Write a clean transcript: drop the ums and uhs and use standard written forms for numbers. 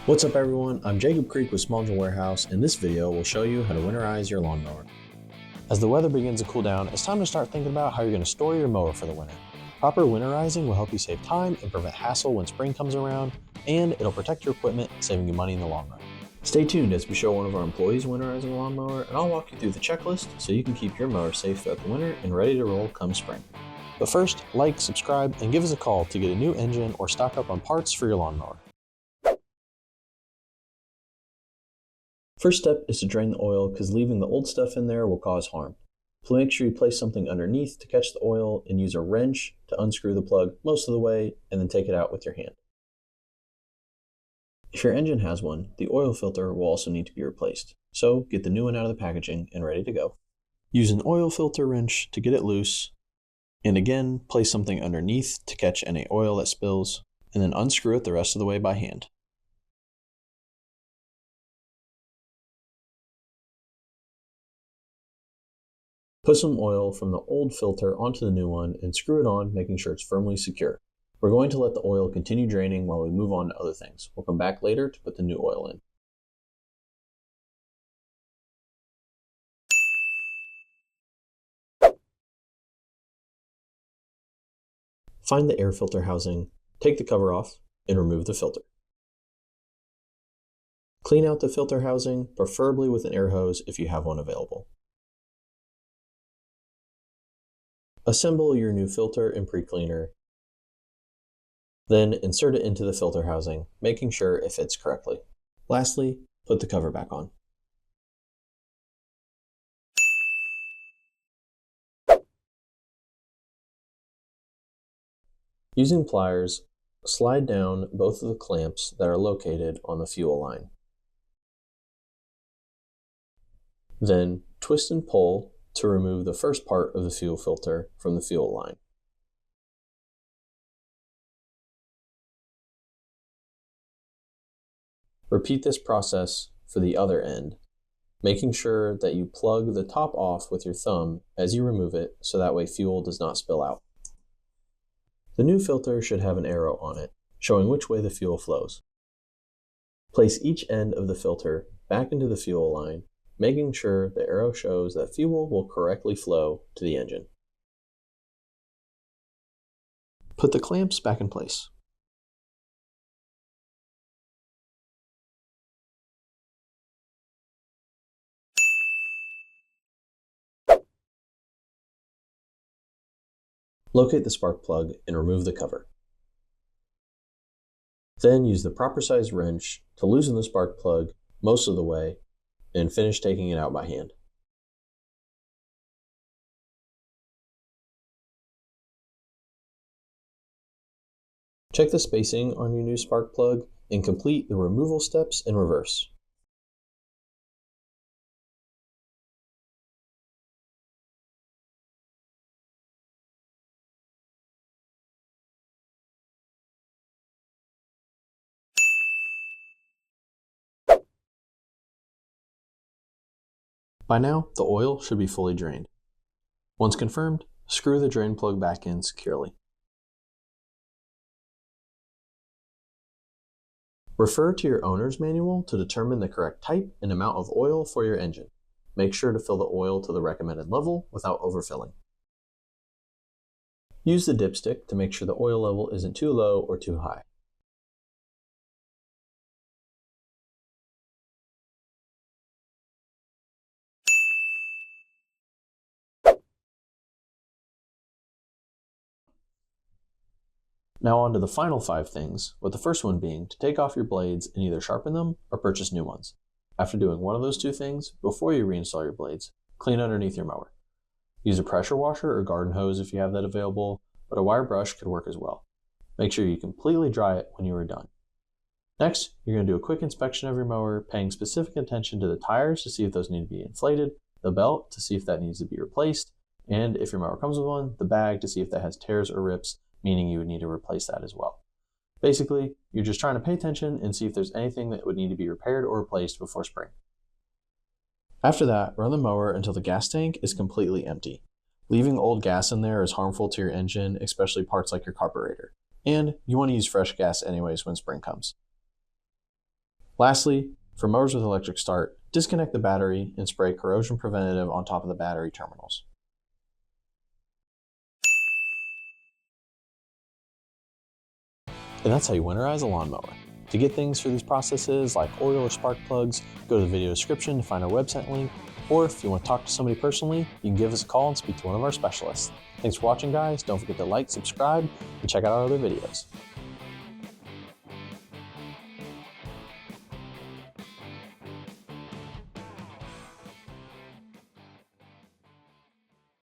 What's up everyone, I'm Jacob Creek with Small Engine Warehouse, and this video will show you how to winterize your lawnmower. As the weather begins to cool down, it's time to start thinking about how you're going to store your mower for the winter. Proper winterizing will help you save time and prevent hassle when spring comes around, and it'll protect your equipment, saving you money in the long run. Stay tuned as we show one of our employees winterizing a lawnmower, and I'll walk you through the checklist so you can keep your mower safe throughout the winter and ready to roll come spring. But first, like, subscribe, and give us a call to get a new engine or stock up on parts for your lawnmower. First step is to drain the oil because leaving the old stuff in there will cause harm. So make sure you place something underneath to catch the oil and use a wrench to unscrew the plug most of the way and then take it out with your hand. If your engine has one, the oil filter will also need to be replaced. So get the new one out of the packaging and ready to go. Use an oil filter wrench to get it loose, and again place something underneath to catch any oil that spills, and then unscrew it the rest of the way by hand. Put some oil from the old filter onto the new one and screw it on, making sure it's firmly secure. We're going to let the oil continue draining while we move on to other things. We'll come back later to put the new oil in. Find the air filter housing, take the cover off, and remove the filter. Clean out the filter housing, preferably with an air hose if you have one available. Assemble your new filter and pre-cleaner. Then insert it into the filter housing, making sure it fits correctly. Lastly, put the cover back on. Using pliers, slide down both of the clamps that are located on the fuel line. Then twist and pull to remove the first part of the fuel filter from the fuel line. Repeat this process for the other end, making sure that you plug the top off with your thumb as you remove it so that way fuel does not spill out. The new filter should have an arrow on it, showing which way the fuel flows. Place each end of the filter back into the fuel line, making sure the arrow shows that fuel will correctly flow to the engine. Put the clamps back in place. Locate the spark plug and remove the cover. Then use the proper size wrench to loosen the spark plug most of the way and finish taking it out by hand. Check the spacing on your new spark plug and complete the removal steps in reverse. By now, the oil should be fully drained. Once confirmed, screw the drain plug back in securely. Refer to your owner's manual to determine the correct type and amount of oil for your engine. Make sure to fill the oil to the recommended level without overfilling. Use the dipstick to make sure the oil level isn't too low or too high. Now on to the final 5 things, with the first one being to take off your blades and either sharpen them or purchase new ones. After doing one of those 2 things, before you reinstall your blades, clean underneath your mower. Use a pressure washer or garden hose if you have that available, but a wire brush could work as well. Make sure you completely dry it when you are done. Next, you're going to do a quick inspection of your mower, paying specific attention to the tires to see if those need to be inflated, the belt to see if that needs to be replaced, and if your mower comes with one, the bag to see if that has tears or rips, meaning you would need to replace that as well. Basically, you're just trying to pay attention and see if there's anything that would need to be repaired or replaced before spring. After that, run the mower until the gas tank is completely empty. Leaving old gas in there is harmful to your engine, especially parts like your carburetor. And you want to use fresh gas anyways when spring comes. Lastly, for mowers with electric start, disconnect the battery and spray corrosion preventative on top of the battery terminals. And that's how you winterize a lawnmower. To get things for these processes like oil or spark plugs, go to the video description to find our website link, or if you want to talk to somebody personally, you can give us a call and speak to one of our specialists. Thanks for watching, guys. Don't forget to like, subscribe, and check out our other videos.